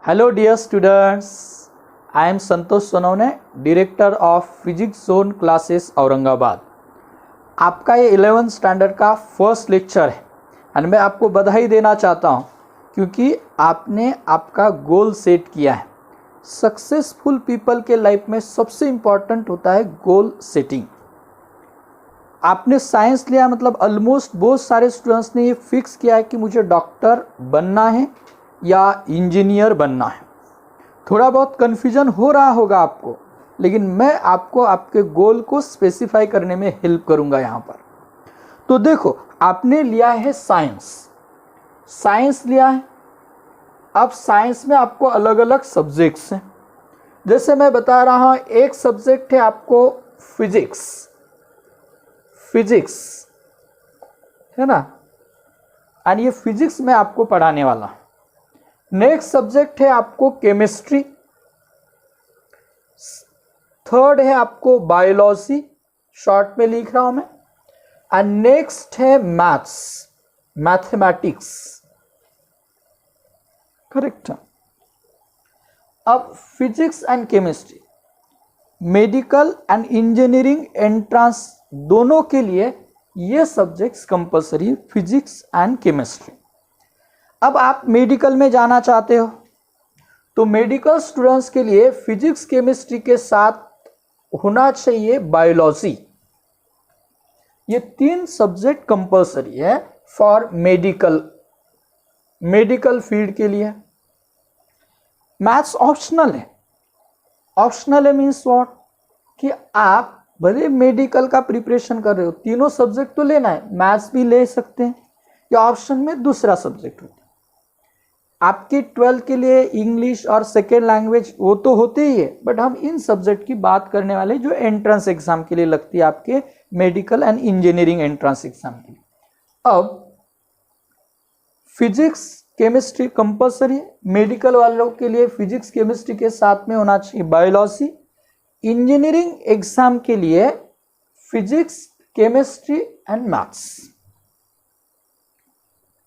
Hello dear students, I am Santosh Sonawane, director of physics zone classes Aurangabad. आपका ये 11th standard का first lecture है और मैं आपको बधाई देना चाहता हूँ क्योंकि आपने आपका गोल सेट किया है। सक्सेसफुल पीपल के लाइफ में सबसे इम्पॉर्टेंट होता है गोल सेटिंग। आपने साइंस लिया मतलब ऑलमोस्ट बहुत सारे स्टूडेंट्स ने ये फिक्स किया है कि मुझे डॉक्टर बनना है या इंजीनियर बनना है। थोड़ा बहुत कन्फ्यूजन हो रहा होगा आपको, लेकिन मैं आपको आपके गोल को स्पेसिफाई करने में हेल्प करूंगा यहाँ पर। तो देखो, आपने लिया है साइंस लिया है। अब साइंस में आपको अलग अलग सब्जेक्ट्स हैं। जैसे मैं बता रहा हूँ, एक सब्जेक्ट है आपको फिजिक्स है ना, और ये फिजिक्स में आपको पढ़ाने वाला। नेक्स्ट सब्जेक्ट है आपको केमिस्ट्री, थर्ड है आपको बायोलॉजी, शॉर्ट में लिख रहा हूं मैं, और नेक्स्ट है मैथमेटिक्स। करेक्ट। अब physics and chemistry, medical and engineering entrance दोनों के लिए ये subjects compulsory, physics and chemistry. अब आप मेडिकल में जाना चाहते हो तो मेडिकल स्टूडेंट्स के लिए फिजिक्स केमिस्ट्री के साथ होना चाहिए बायोलॉजी। ये 3 सब्जेक्ट कंपलसरी है फॉर मेडिकल फील्ड के लिए। मैथ्स ऑप्शनल है मीन्स व्हाट, कि आप भले मेडिकल का प्रिपरेशन कर रहे हो, तीनों सब्जेक्ट तो लेना है, मैथ्स भी ले सकते हैं या ऑप्शन में दूसरा सब्जेक्ट होता है। आपके 12th के लिए इंग्लिश और सेकेंड लैंग्वेज वो तो होते ही है, बट हम इन सब्जेक्ट की बात करने वाले जो एंट्रेंस एग्जाम के लिए लगती है, आपके medical and engineering entrance exam के लिए। अब फिजिक्स केमिस्ट्री कंपलसरी है, मेडिकल वालों के लिए फिजिक्स केमिस्ट्री के साथ में होना चाहिए बायोलॉजी। इंजीनियरिंग एग्जाम के लिए फिजिक्स केमिस्ट्री एंड मैथ्स।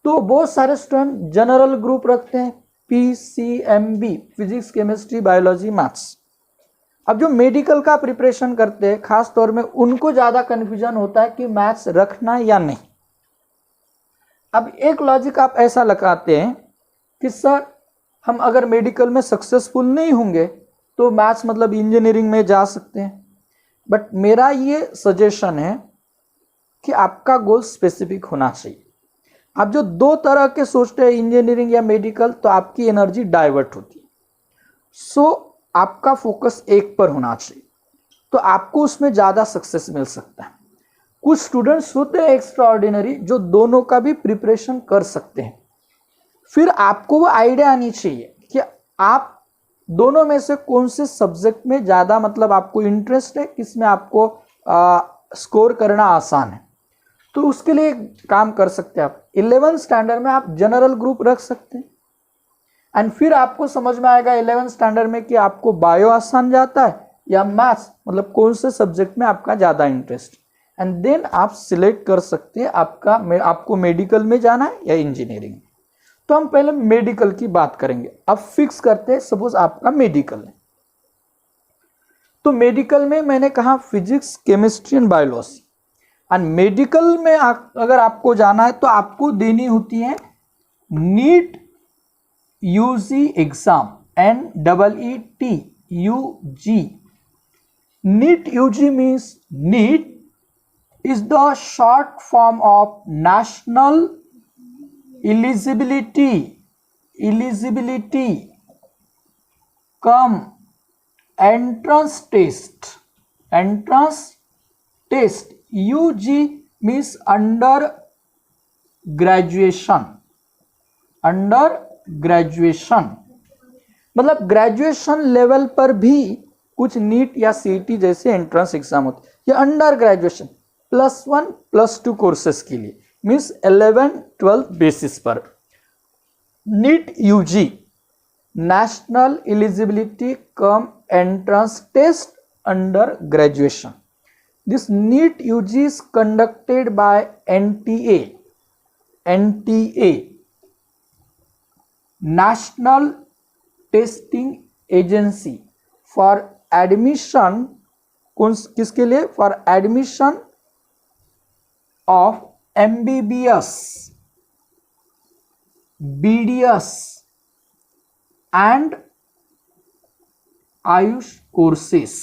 तो बहुत सारे स्टूडेंट जनरल ग्रुप रखते हैं, PCMB, physics chemistry biology maths. अब जो मेडिकल का प्रिपरेशन करते हैं खास तौर में, उनको ज्यादा कंफ्यूजन होता है कि मैथ्स रखना या नहीं। अब एक लॉजिक आप ऐसा लगाते हैं कि सर हम अगर मेडिकल में सक्सेसफुल नहीं होंगे तो मैथ्स मतलब इंजीनियरिंग में जा सकते हैं। बट मेरा ये सजेशन है कि आपका गोल स्पेसिफिक होना चाहिए। आप जो 2 तरह के सोचते हैं, इंजीनियरिंग या मेडिकल, तो आपकी एनर्जी डाइवर्ट होती है। सो आपका फोकस एक पर होना चाहिए, तो आपको उसमें ज़्यादा सक्सेस मिल सकता है। कुछ स्टूडेंट्स होते हैं एक्स्ट्रा ऑर्डिनरी जो दोनों का भी प्रिपरेशन कर सकते हैं। फिर आपको वो आइडिया आनी चाहिए कि आप दोनों में से कौन से सब्जेक्ट में ज़्यादा मतलब आपको इंटरेस्ट है, किसमें आपको स्कोर करना आसान है। तो उसके लिए काम कर सकते हैं आप 11th स्टैंडर्ड में आप जनरल ग्रुप रख सकते हैं, एंड फिर आपको समझ में आएगा 11th स्टैंडर्ड में कि आपको बायो आसान जाता है या मैथ्स, मतलब कौन से सब्जेक्ट में आपका ज़्यादा इंटरेस्ट, एंड देन आप सिलेक्ट कर सकते हैं आपको मेडिकल में जाना है या इंजीनियरिंग। तो हम पहले मेडिकल की बात करेंगे। अब फिक्स करते हैं, सपोज आपका मेडिकल है, तो मेडिकल में मैंने कहा physics chemistry and biology. And medical में अगर आपको जाना है तो आपको देनी होती है NEET UG exam, NEET UG। NEET UG means NEET is the short form of national eligibility cum entrance test। UG means under graduation, मतलब ग्रेजुएशन लेवल पर भी कुछ नीट या CET जैसे एंट्रेंस एग्जाम होते हैं, या अंडर ग्रेजुएशन +1 +2 कोर्सेस के लिए, मीन्स 11-12 बेसिस पर। NEET UG national eligibility cum entrance test under graduation. This NEET UG is conducted by NTA, National testing agency for admission, किसके लिए? For admission of MBBS, BDS and AYUSH courses.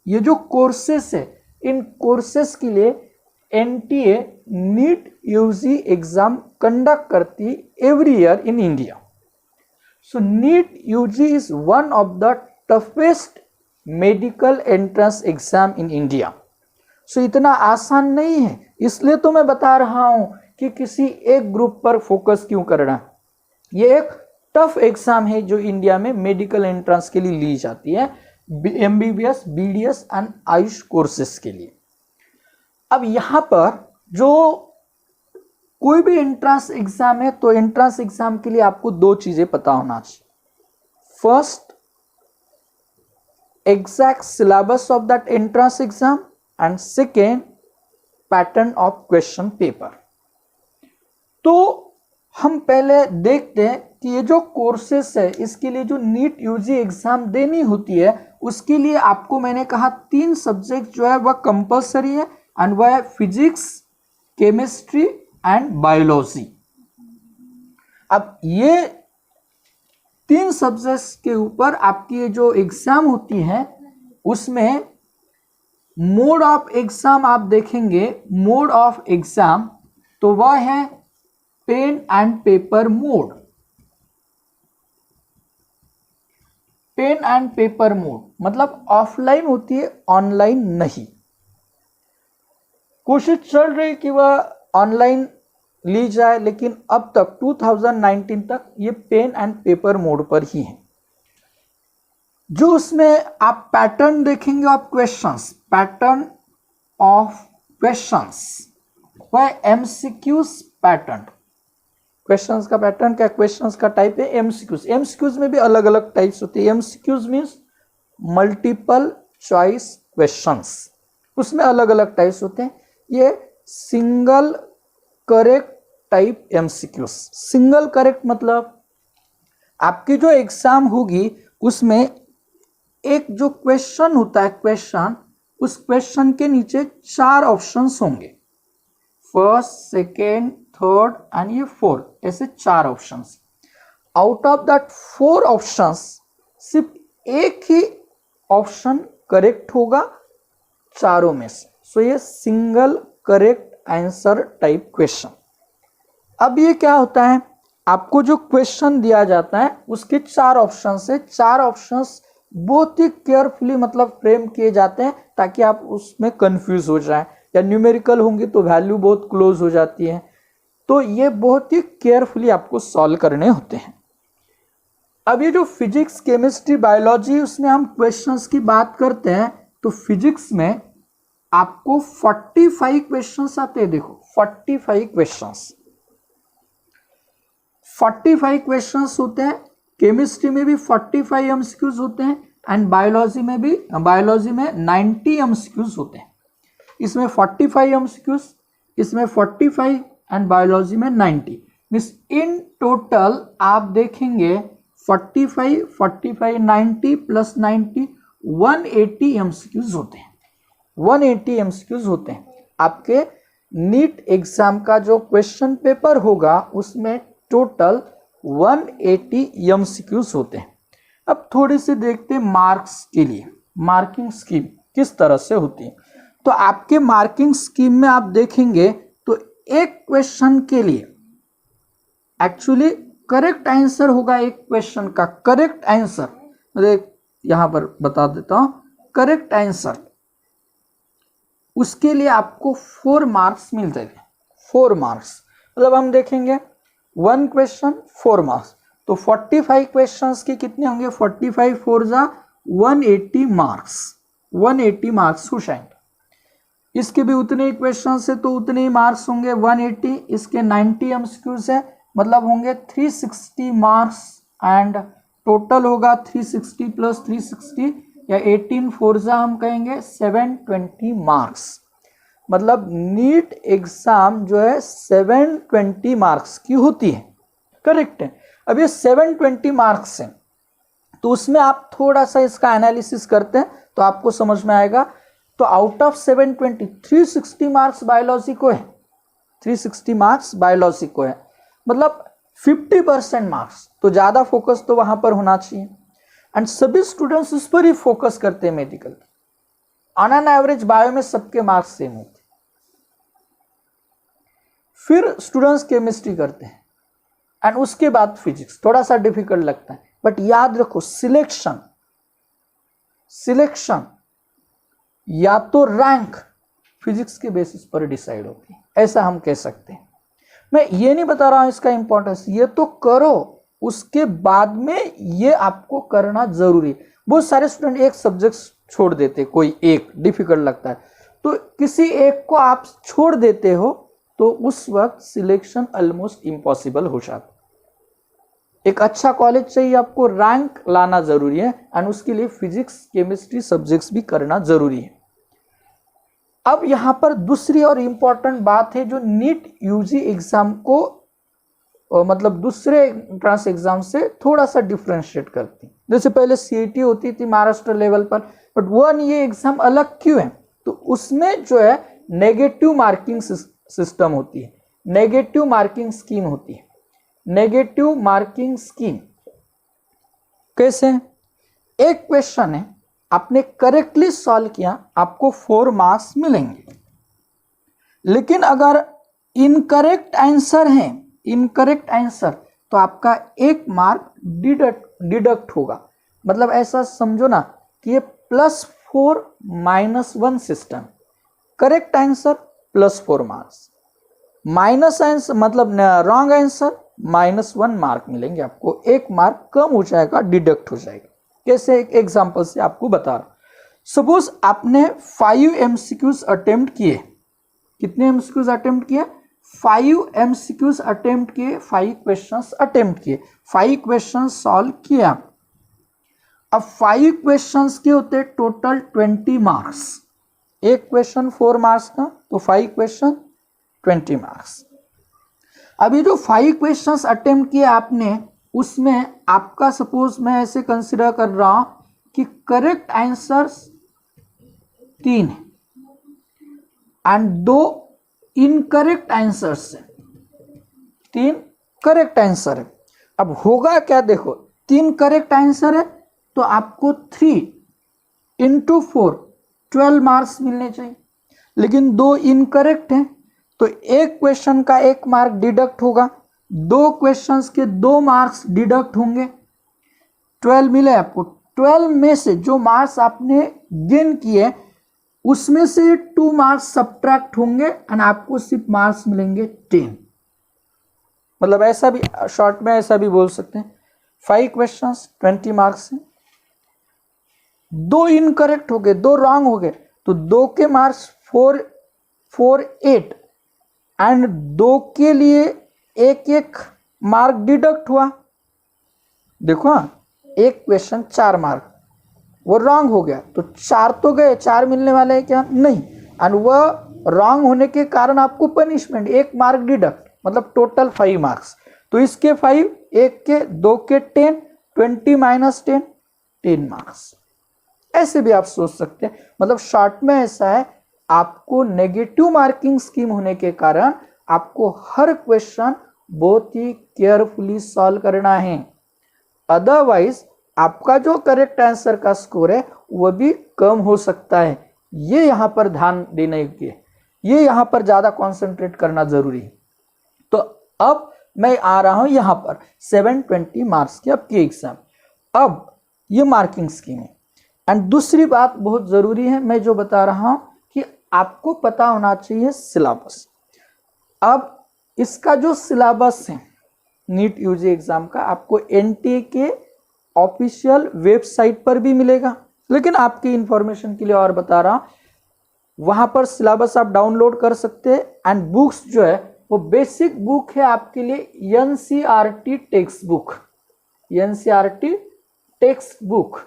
ये जो courses है, इन courses के लिए NTA NEET UG exam conduct करती every year in India. So NEET UG is one of the toughest medical entrance exam in India. सो इतना आसान नहीं है, इसलिए तो मैं बता रहा हूं कि किसी एक ग्रुप पर फोकस क्यों करना। ये एक टफ एग्जाम है जो इंडिया में मेडिकल एंट्रेंस के लिए ली जाती है, MBBS, BDS and AYUSH courses के लिए। अब यहां पर जो कोई भी एंट्रेंस एग्जाम है, तो एंट्रेंस एग्जाम के लिए आपको दो चीजें पता होना चाहिए। First, exact syllabus of that entrance exam and second, pattern of question paper. तो हम पहले देखते हैं कि ये जो कोर्सेस है, इसके लिए जो नीट UG एग्जाम देनी होती है, उसके लिए आपको मैंने कहा 3 सब्जेक्ट जो है वह कंपलसरी है, एंड वह है फिजिक्स, केमिस्ट्री एंड बायोलॉजी। अब ये 3 सब्जेक्ट्स के ऊपर आपकी जो एग्जाम होती है, उसमें मोड ऑफ एग्जाम आप देखेंगे, मोड ऑफ एग्जाम तो वह है pen and paper mode. Pen and paper mode मतलब ऑफलाइन होती है, ऑनलाइन नहीं। कोशिश चल रही कि वह ऑनलाइन ली जाए, लेकिन अब तक 2019 तक ये पेन एंड पेपर मोड पर ही है। जो उसमें आप पैटर्न देखेंगे of questions, pattern of questions, वह MCQs पैटर्न। क्वेश्चंस का पैटर्न क्या? क्वेश्चंस का टाइप है MCQs। MCQs में भी अलग अलग टाइप्स होते हैं। MCQs means multiple choice questions, उसमें अलग अलग टाइप्स होते हैं। ये single correct type MCQs। Single correct मतलब आपकी जो एग्जाम होगी उसमें एक जो क्वेश्चन होता है, क्वेश्चन, उस क्वेश्चन के नीचे 4 ऑप्शंस होंगे, फर्स्ट, सेकेंड, थर्ड एंड ये फोर्थ, ऐसे 4 options. Out of that 4 options सिर्फ एक ही ऑप्शन करेक्ट होगा चारों में से। सो ये single correct answer type question. अब ये क्या होता है, आपको जो क्वेश्चन दिया जाता है उसके 4 ऑप्शन से 4 ऑप्शंस बहुत ही केयरफुली मतलब फ्रेम किए जाते हैं ताकि आप उसमें कंफ्यूज हो जाएं, या न्यूमेरिकल होंगे तो वैल्यू बहुत क्लोज हो जाती है। तो ये बहुत ही केयरफुली आपको सॉल्व करने होते हैं। अब ये जो फिजिक्स, केमिस्ट्री, बायोलॉजी, उसमें हम क्वेश्चंस की बात करते हैं तो फिजिक्स में आपको 45 क्वेश्चंस आते हैं। देखो 45 क्वेश्चंस, 45 क्वेश्चंस होते हैं। केमिस्ट्री में भी 45 MCQs होते हैं एंड बायोलॉजी में 90 MCQs होते हैं। इसमें 45 MCQs, इसमें 45 एंड बायोलॉजी में 90। मीन्स इन टोटल आप देखेंगे 45, 45, 90 प्लस 90, 180 MCQs होते हैं। 180 MCQs होते हैं। आपके नीट एग्जाम का जो क्वेश्चन पेपर होगा उसमें टोटल 180 MCQs होते हैं। अब थोड़ी सी देखते हैं मार्क्स के लिए मार्किंग स्कीम किस तरह से होती है। तो आपके मार्किंग स्कीम में आप देखेंगे तो एक क्वेश्चन के लिए एक्चुअली करेक्ट आंसर होगा, एक क्वेश्चन का करेक्ट आंसर, मतलब यहां पर बता देता हूं, करेक्ट आंसर उसके लिए आपको 4 मार्क्स मिलते हैं। 4 मार्क्स मतलब हम देखेंगे 1 क्वेश्चन 4 मार्क्स, तो 45 क्वेश्चंस के कितने होंगे, 45 4 जा 180 मार्क्स, 180 मार्क्स हुसैन। इसके भी उतने ही क्वेश्चन है तो उतने ही मार्क्स होंगे 180। इसके 90 MCQs है मतलब होंगे 360 मार्क्स एंड टोटल होगा 360 प्लस 360 या 18 4 जा हम कहेंगे 720 मार्क्स। मतलब नीट एग्जाम जो है 720 मार्क्स की होती है। करेक्ट है। अब ये 720 मार्क्स हैं, तो उसमें आप थोड़ा सा इसका एनालिसिस करते हैं तो आपको समझ में आएगा। तो आउट ऑफ 720 360 मार्क्स बायोलॉजी को है, 360 मार्क्स बायोलॉजी को है, मतलब 50% मार्क्स। तो ज्यादा फोकस तो वहां पर होना चाहिए एंड सभी स्टूडेंट्स उस पर ही फोकस करते हैं medical. On an average bio में सबके मार्क्स सेम होते हैं। फिर स्टूडेंट्स केमिस्ट्री करते हैं एंड उसके बाद फिजिक्स, थोड़ा सा डिफिकल्ट लगता है, बट याद रखो सिलेक्शन या तो रैंक फिजिक्स के बेसिस पर डिसाइड होती है, ऐसा हम कह सकते हैं। मैं ये नहीं बता रहा हूं इसका इंपॉर्टेंस, ये तो करो, उसके बाद में ये आपको करना जरूरी है। बहुत सारे स्टूडेंट एक सब्जेक्ट छोड़ देते, कोई एक डिफिकल्ट लगता है तो किसी एक को आप छोड़ देते हो तो उस वक्त सिलेक्शन ऑलमोस्ट इम्पॉसिबल हो जाता। एक अच्छा कॉलेज चाहिए, आपको रैंक लाना जरूरी है एंड उसके लिए फिजिक्स केमिस्ट्री सब्जेक्ट्स भी करना जरूरी है। अब यहां पर दूसरी और इंपॉर्टेंट बात है जो नीट यूजी एग्जाम को मतलब दूसरे एंट्रेंस एग्जाम से थोड़ा सा डिफरेंशिएट करती है। जैसे पहले सीईटी होती थी महाराष्ट्र लेवल पर, बट वो ये एग्जाम अलग क्यों है? तो उसमें जो है नेगेटिव मार्किंग सिस्टम होती है, नेगेटिव मार्किंग स्कीम होती है। नेगेटिव मार्किंग स्कीम कैसे? एक क्वेश्चन है, आपने करेक्टली सॉल्व किया, आपको 4 मार्क्स मिलेंगे, लेकिन अगर इनकरेक्ट आंसर है, इनकरेक्ट आंसर, तो आपका 1 मार्क डिडक्ट होगा। मतलब ऐसा समझो ना कि ये +4 -1 system, correct answer +4 marks, minus answer मतलब रॉन्ग आंसर -1 मार्क मिलेंगे आपको, 1 मार्क कम हो जाएगा, डिडक्ट हो जाएगा। कैसे? एक एग्जांपल से आपको बता रहा हूं। सपोज आपने 5 MCQs अटेम्प्ट किए, कितने MCQs अटेम्प्ट किए? 5 MCQs अटेम्प्ट किए, 5 क्वेश्चंस अटेम्प्ट किए, 5 क्वेश्चंस सॉल्व किए आप। अब 5 क्वेश्चंस के होते टोटल 20 मार्क्स, एक क्वेश्चन 4 मार्क्स का, तो 5 क्वेश्चन 20 मार्क्स। अभी जो 5 क्वेश्चंस अटेम्प्ट किए आपने, उसमें आपका सपोज मैं ऐसे कंसिडर कर रहा हूं कि करेक्ट आंसर्स 3 है एंड 2 इनकरेक्ट आंसर्स है, 3 करेक्ट आंसर है। अब होगा क्या? देखो 3 करेक्ट आंसर है तो आपको 3 × 4 12 मार्क्स मिलने चाहिए, लेकिन 2 इनकरेक्ट हैं तो एक क्वेश्चन का 1 मार्क डिडक्ट होगा, 2 क्वेश्चंस के 2 मार्क्स डिडक्ट होंगे, 12 मिले आपको। 12 में से जो मार्क्स आपने गेन किए उसमें से 2 मार्क्स सब्ट्रैक्ट होंगे एंड आपको सिर्फ मार्क्स मिलेंगे 10। मतलब ऐसा भी शॉर्ट में ऐसा भी बोल सकते हैं 5 क्वेश्चंस 20 मार्क्स हैं, 2 इनकरेक्ट हो गए, 2 रॉन्ग हो गए, तो 2 के मार्क्स 4 4 8 एंड 2 के लिए 1 मार्क डिडक्ट हुआ। देखो एक क्वेश्चन 4 मार्क, वो रॉन्ग हो गया तो 4 तो गए, 4 मिलने वाले हैं क्या? नहीं, एंड वह रॉन्ग होने के कारण आपको पनिशमेंट 1 मार्क डिडक्ट, मतलब टोटल 5 मार्क्स। तो इसके 5, 1 के, 2 के 10, 20 - 10, 10 मार्क्स। ऐसे भी आप सोच सकते हैं। मतलब शॉर्ट में ऐसा है, आपको नेगेटिव मार्किंग स्कीम होने के कारण आपको हर क्वेश्चन बहुत ही केयरफुली सॉल्व करना है, अदरवाइज आपका जो करेक्ट आंसर का स्कोर है वह भी कम हो सकता है। ये यहां पर ध्यान देने के, ये यहां पर ज्यादा कंसंट्रेट करना जरूरी है। तो अब मैं आ रहा हूं यहां पर 720 मार्क्स की आपकी एग्जाम। अब ये मार्किंग स्कीम है एंड दूसरी बात बहुत जरूरी है, मैं जो बता रहा हूं कि आपको पता होना चाहिए सिलेबस। अब इसका जो सिलेबस है नीट यूजी एग्जाम का, आपको एनटीए के ऑफिशियल वेबसाइट पर भी मिलेगा, लेकिन आपकी इंफॉर्मेशन के लिए और बता रहा हूं, वहां पर सिलेबस आप डाउनलोड कर सकते हैं एंड बुक्स जो है वो बेसिक बुक है आपके लिए NCERT text book, NCERT text book.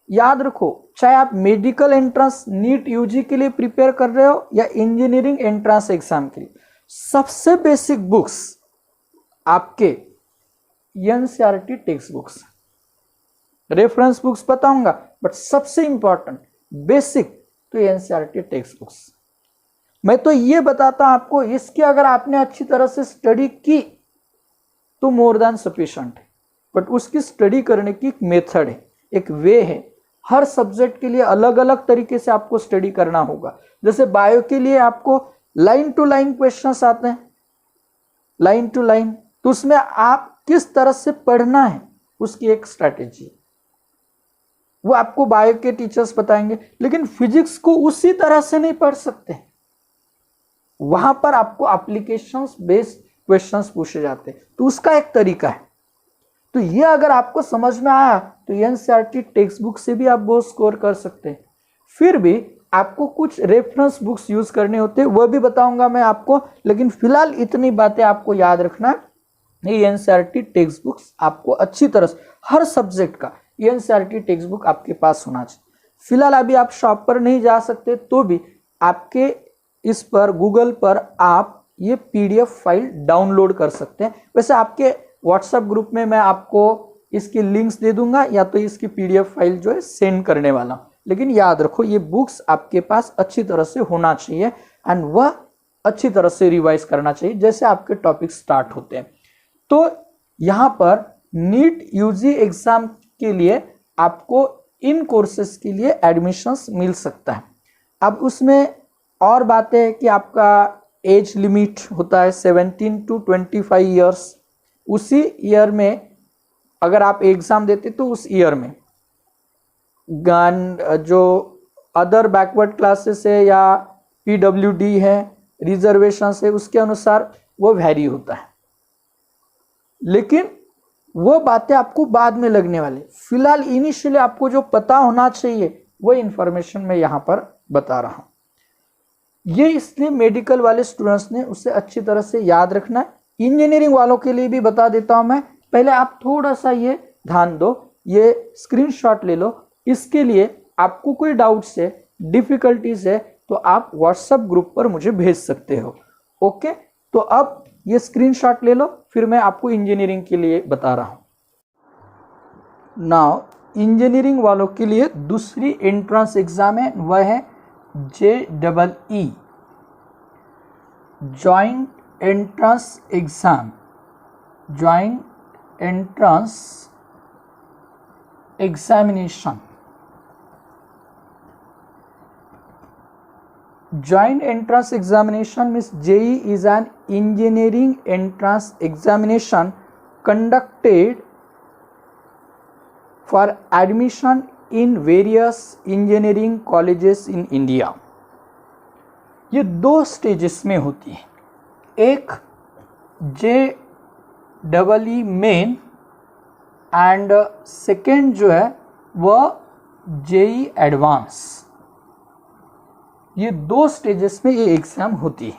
याद रखो, चाहे आप मेडिकल एंट्रेंस नीट यूजी के लिए प्रिपेयर कर रहे हो या इंजीनियरिंग एंट्रेंस एग्जाम के लिए, सबसे बेसिक बुक्स आपके NCERT text books. Reference books पता होगा, बट सबसे इंपॉर्टेंट बेसिक तो एनसीईआरटी टेक्स्ट बुक्स। मैं तो ये बताता हूं आपको, इसकी अगर आपने अच्छी तरह से स्टडी की तो मोर देन सफिशिएंट है, बट उसकी स्टडी करने की एक मेथड है, एक वे है। हर सब्जेक्ट के लिए अलग अलग तरीके से आपको स्टडी करना होगा। जैसे बायो के लिए आपको लाइन टू लाइन क्वेश्चंस आते हैं, लाइन टू लाइन, तो उसमें आप किस तरह से पढ़ना है उसकी एक स्ट्रैटेजी, वो आपको बायो के टीचर्स बताएंगे। लेकिन फिजिक्स को उसी तरह से नहीं पढ़ सकते, वहां पर आपको एप्लीकेशंस बेस्ड क्वेश्चंस पूछे जाते हैं, तो उसका एक तरीका है। तो ये अगर आपको समझ में आया तो एनसीईआरटी टेक्स्ट बुक से भी आप बहुत स्कोर कर सकते हैं। फिर भी आपको कुछ रेफरेंस बुक्स यूज करने होते हैं, वह भी बताऊंगा मैं आपको, लेकिन फिलहाल इतनी बातें आपको याद रखना है। ये एनसीईआरटी टेक्स्ट बुक्स आपको अच्छी तरह से हर सब्जेक्ट का एनसीईआरटी टेक्स्ट बुक आपके पास होना चाहिए। फिलहाल अभी आप शॉप पर नहीं जा सकते तो भी आपके इस पर गूगल पर आप ये पीडीएफ फाइल डाउनलोड कर सकते हैं। वैसे आपके व्हाट्सएप ग्रुप में मैं आपको इसकी लिंक्स दे दूंगा, या तो इसकी पीडीएफ फाइल जो है सेंड करने वाला हूं। लेकिन याद रखो ये बुक्स आपके पास अच्छी तरह से होना चाहिए, एंड वह अच्छी तरह से रिवाइज करना चाहिए जैसे आपके टॉपिक स्टार्ट होते हैं। तो यहाँ पर नीट यूजी एग्जाम के लिए आपको इन कोर्सेज के लिए एडमिशंस मिल सकता है। अब उसमें और बातें हैं कि आपका एज लिमिट होता है 17 to 25 ईयर्स। उसी ईयर में अगर आप एग्जाम देते तो उस ईयर में जो अदर बैकवर्ड क्लासेस है या पीडब्ल्यूडी है, रिजर्वेशन है, उसके अनुसार वो वैरी होता है। लेकिन वो बातें आपको बाद में लगने वाले, फिलहाल इनिशियली आपको जो पता होना चाहिए वो इंफॉर्मेशन मैं यहाँ पर बता रहा हूँ। ये इसलिए मेडिकल वाले स्टूडेंट्स ने उसे अच्छी तरह से याद रखना है। इंजीनियरिंग वालों के लिए भी बता देता हूं मैं, पहले आप थोड़ा सा ये ध्यान दो, ये स्क्रीनशॉट ले लो। इसके लिए आपको कोई डाउट्स है, डिफिकल्टीज है, तो आप व्हाट्सएप ग्रुप पर मुझे भेज सकते हो। ओके, तो अब ये स्क्रीनशॉट ले लो, फिर मैं आपको इंजीनियरिंग के लिए बता रहा हूं। नाउ इंजीनियरिंग वालों के लिए दूसरी एंट्रेंस एग्जाम है, वह है JEE joint entrance exam. Joint entrance examination. Joint entrance examination means JEE is an engineering entrance examination conducted for admission in various engineering colleges in India। ये दो स्टेजेस में होती है, एक JEE मेन एंड सेकेंड जो है वह JEE advance. ये दो स्टेजेस में ये एग्जाम होती है।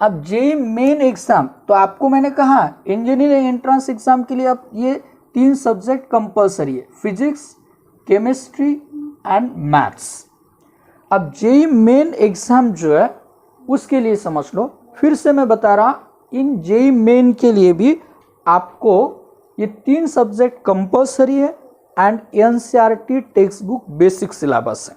अब JEE मेन एग्जाम तो आपको मैंने कहा इंजीनियरिंग एंट्रेंस एग्जाम के लिए अब ये 3 सब्जेक्ट कंपलसरी है, फिजिक्स, केमिस्ट्री एंड मैथ्स। अब JEE मेन एग्जाम जो है उसके लिए समझ लो, फिर से मैं बता रहा, इन JEE मेन के लिए भी आपको ये 3 सब्जेक्ट कंपलसरी है and NCERT text book basic syllabus है।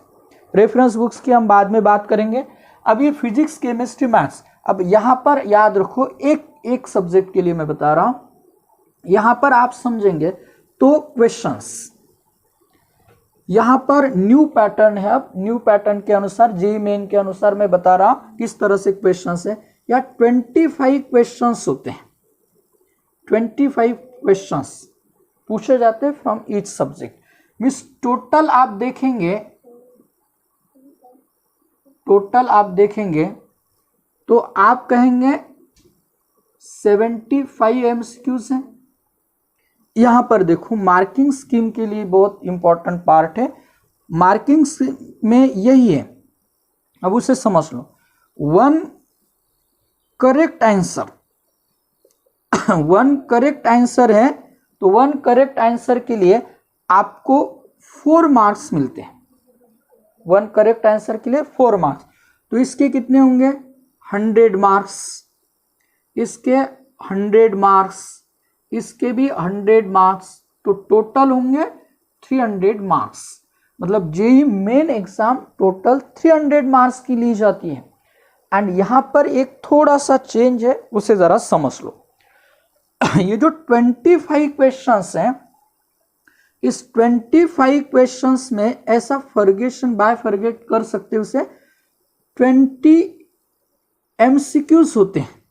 रेफरेंस बुक्स की हम बाद में बात करेंगे। अब ये फिजिक्स, केमिस्ट्री, मैथ्स, अब यहाँ पर याद रखो एक सब्जेक्ट के लिए मैं बता रहा हूँ, यहाँ पर आप समझेंगे तो क्वेश्चंस यहाँ पर न्यू पैटर्न है। अब न्यू पैटर्न के अनुसार JEE मेन के अनुसार मैं बता रहा हूँ किस तरह से क्वेश्चंस है। या 25 क्वेश्चंस होते हैं, 25 क्वेश्चंस पूछे जाते हैं from each subject. Means total आप देखेंगे तो आप कहेंगे 75 MCQs हैं। यहां पर देखो मार्किंग स्कीम के लिए बहुत इंपॉर्टेंट पार्ट है। मार्किंग में यही है, अब उसे समझ लो। 1 करेक्ट आंसर है तो 1 करेक्ट आंसर के लिए आपको 4 मार्क्स मिलते हैं। 1 करेक्ट आंसर के लिए 4 मार्क्स, तो इसके कितने होंगे 100 मार्क्स, इसके 100 मार्क्स, इसके भी 100 मार्क्स, तो टोटल होंगे 300 मार्क्स। मतलब JEE Main exam total 300 marks की ली जाती है। एंड यहां पर एक थोड़ा सा चेंज है, उसे जरा समझ लो। ये जो 25 क्वेश्चंस हैं, इस 25 क्वेश्चंस में ऐसा फॉरगेशन बायफॉरगेट कर सकते हो, उसे 20 एमसीक्यूज होते हैं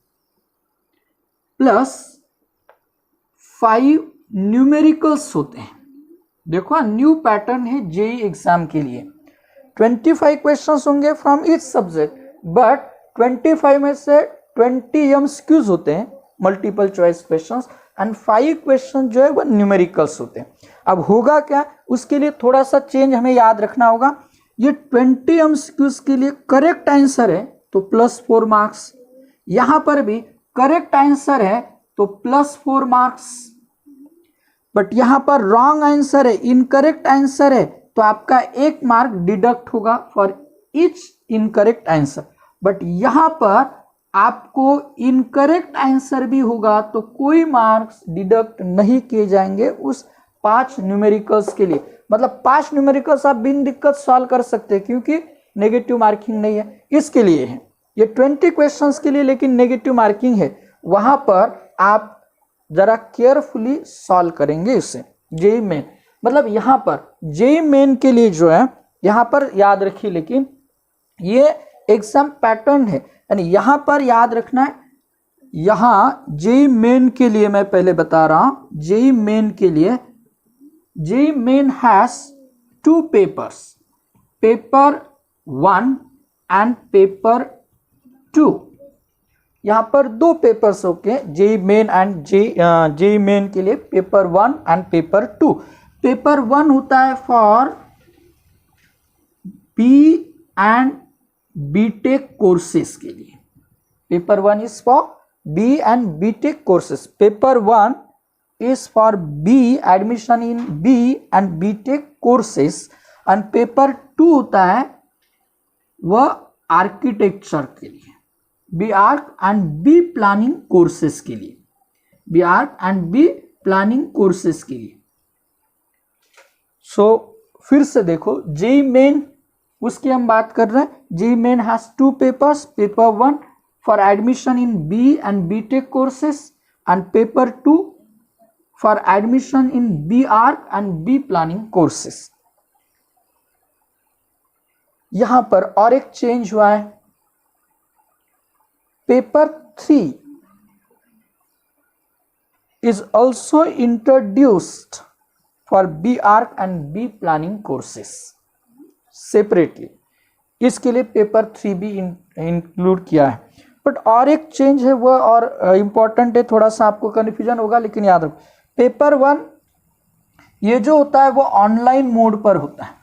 प्लस 5 न्यूमेरिकल्स होते हैं। देखो न्यू पैटर्न है जेई एग्जाम के लिए। 25 क्वेश्चंस होंगे फ्रॉम ईच सब्जेक्ट, बट 25 में से 20 एमसीक्यूज होते हैं, multiple choice questions, and 5 question जो है वो न्यूमेरिकल्स होते हैं। अब होगा क्या, उसके लिए थोड़ा सा चेंज हमें याद रखना होगा। ये 20 एमसीक्यूज के लिए करेक्ट आंसर है तो +4 मार्क्स, यहां पर भी करेक्ट आंसर है तो +4 मार्क्स, बट यहां पर रॉन्ग आंसर है, इनकरेक्ट आंसर है, तो आपका 1 मार्क डिडक्ट होगा for each incorrect answer. But यहां पर आपको इनकरेक्ट आंसर भी होगा तो कोई मार्क्स डिडक्ट नहीं किए जाएंगे उस 5 न्यूमेरिकल्स के लिए। मतलब 5 न्यूमेरिकल्स आप बिन दिक्कत सॉल्व कर सकते हैं, क्योंकि नेगेटिव मार्किंग नहीं है, इसके लिए है। ये 20 क्वेश्चंस के लिए लेकिन नेगेटिव मार्किंग है, वहां पर आप जरा केयरफुली सॉल्व करेंगे इसे। जेई मेन मतलब यहां पर जेई मेन के लिए जो है, यहां पर याद रखिए, लेकिन ये एग्जाम पैटर्न है, यानी यहां पर याद रखना है। यहां जेई मेन के लिए मैं पहले बता रहा हूं, जेई मेन के लिए JEE Main has 2 papers, paper 1 and paper 2। यहां पर 2 पेपर्स होके JEE Main and JEE Main के लिए पेपर 1 एंड पेपर 2। पेपर 1 होता है for B and BTech courses के लिए, paper 1 is for B and BTech courses. Paper 1 is for B, admission in B and BTech courses, and paper 2 होता है वह architecture के लिए, B arch and B planning courses के लिए, B arch and B planning courses के लिए। सो फिर से देखो, जेई मेन उसकी हम बात कर रहे हैं। JEE Main has 2 papers, paper 1 for admission in B and BTech courses and paper 2 for admission in B arch and B planning courses. यहां पर और एक चेंज हुआ है, paper 3 is also introduced for B Arc and B Planning courses separately। इसके लिए paper 3 भी include किया है। बट और एक चेंज है वह और इंपॉर्टेंट है, थोड़ा सा आपको कन्फ्यूजन होगा, लेकिन याद रखो पेपर 1 ये जो होता है वो ऑनलाइन मोड पर होता है,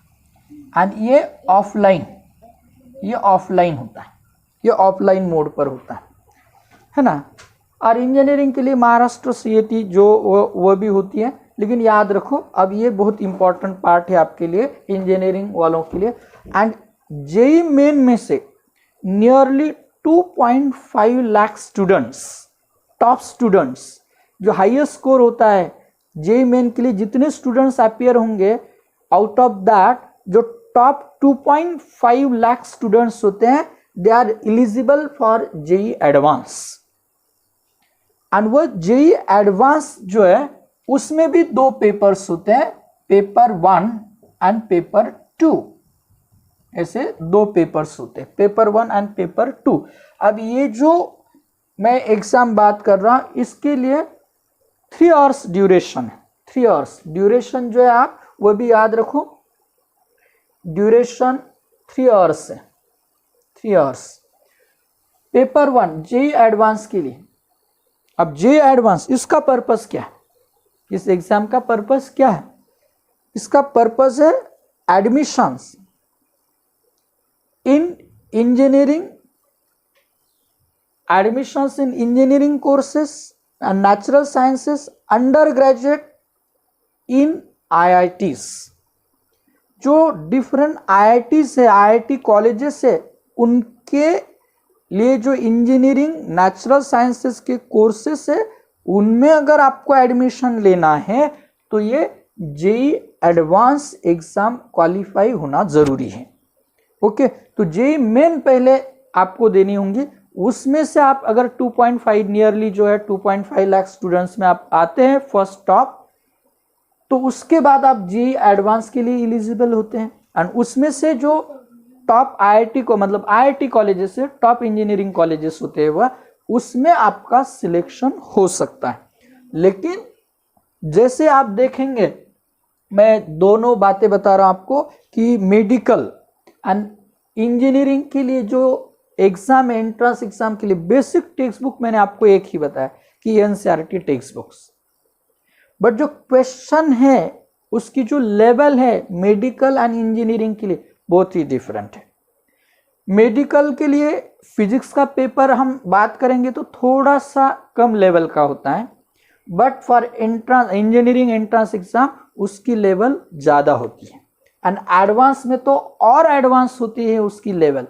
एंड ये ऑफलाइन होता है, ये ऑफलाइन मोड पर होता है ना। और इंजीनियरिंग के लिए महाराष्ट्र सीईटी जो वो भी होती है, लेकिन याद रखो अब ये बहुत इंपॉर्टेंट पार्ट है आपके लिए, इंजीनियरिंग वालों के लिए। एंड जेई मेन में से nearly 2.5 lakh students, top students, जो हाईएस्ट स्कोर होता है जेई मेन के लिए, जितने स्टूडेंट्स अपियर होंगे, आउट ऑफ दैट जो टॉप 2.5 लाख स्टूडेंट्स होते हैं, they are eligible for JEE advance. And वो जेई एडवांस जो है उसमें भी 2 पेपर्स होते हैं, पेपर 1 एंड पेपर 2, ऐसे 2 पेपर्स होते हैं, पेपर 1 एंड पेपर 2। अब ये जो मैं एग्जाम बात कर रहा हूं, इसके लिए 3 आवर्स ड्यूरेशन है, 3 आवर्स ड्यूरेशन जो है, आप वो भी याद रखो, ड्यूरेशन 3 आवर्स है, 3 आवर्स। पेपर 1 जेई एडवांस के लिए। अब जेई एडवांस इसका पर्पस क्या है, इस एग्जाम का पर्पस क्या है? इसका पर्पस है admissions in engineering, admissions in engineering courses and natural sciences, under graduate in IITs. जो डिफरेंट आईआईटीज है, आईआईटी कॉलेजेस है, उनके लिए जो इंजीनियरिंग नेचुरल साइंसेस के कोर्सेस है उनमें अगर आपको एडमिशन लेना है तो ये जेई एडवांस एग्जाम क्वालिफाई होना जरूरी है। ओके, तो जेई मेन पहले आपको देनी होंगी, उसमें से आप अगर 2.5 नियरली जो है 2.5 लाख स्टूडेंट्स में आप आते हैं फर्स्ट टॉप, तो उसके बाद आप जेई एडवांस के लिए एलिजिबल होते हैं। एंड उसमें से जो टॉप आईआईटी को मतलब आईआईटी कॉलेजेस से टॉप इंजीनियरिंग कॉलेजेस होते हैं वह, उसमें आपका सिलेक्शन हो सकता है। लेकिन जैसे आप देखेंगे, मैं दोनों बातें बता रहा हूं आपको कि मेडिकल एंड इंजीनियरिंग के लिए जो एग्जाम है, एंट्रेंस एग्जाम के लिए बेसिक टेक्स्ट बुक मैंने आपको एक ही बताया कि एनसीईआरटी टेक्स्ट बुक्स, बट जो क्वेश्चन है उसकी जो लेवल है मेडिकल एंड इंजीनियरिंग के लिए बहुत ही डिफरेंट है। मेडिकल के लिए फिजिक्स का पेपर हम बात करेंगे तो थोड़ा सा कम लेवल का होता है, but for entrance engineering entrance exam उसकी लेवल ज़्यादा होती है। एंड एडवांस में तो और एडवांस होती है उसकी लेवल।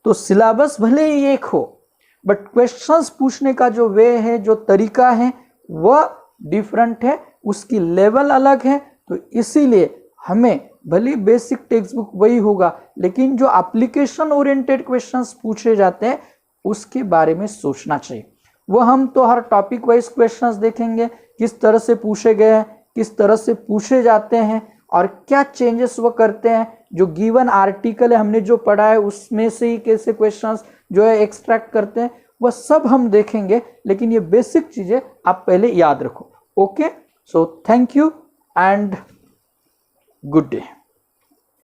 तो सिलेबस भले ही एक हो, बट क्वेश्चंस पूछने का जो वे है, जो तरीका है, वह डिफरेंट है, उसकी लेवल अलग है। तो इसीलिए हमें भले बेसिक टेक्स्ट बुक वही होगा, लेकिन जो एप्लीकेशन ओरिएंटेड क्वेश्चंस पूछे जाते हैं उसके बारे में सोचना चाहिए। वो हम तो हर टॉपिक वाइज क्वेश्चंस देखेंगे, किस तरह से पूछे गए हैं, किस तरह से पूछे जाते हैं और क्या चेंजेस वो करते हैं। जो गिवन आर्टिकल है हमने जो पढ़ा है उसमें से ही कैसे क्वेश्चंस जो है एक्सट्रैक्ट करते हैं, वह सब हम देखेंगे। लेकिन ये बेसिक चीजें आप पहले याद रखो। Okay, so thank you and good day.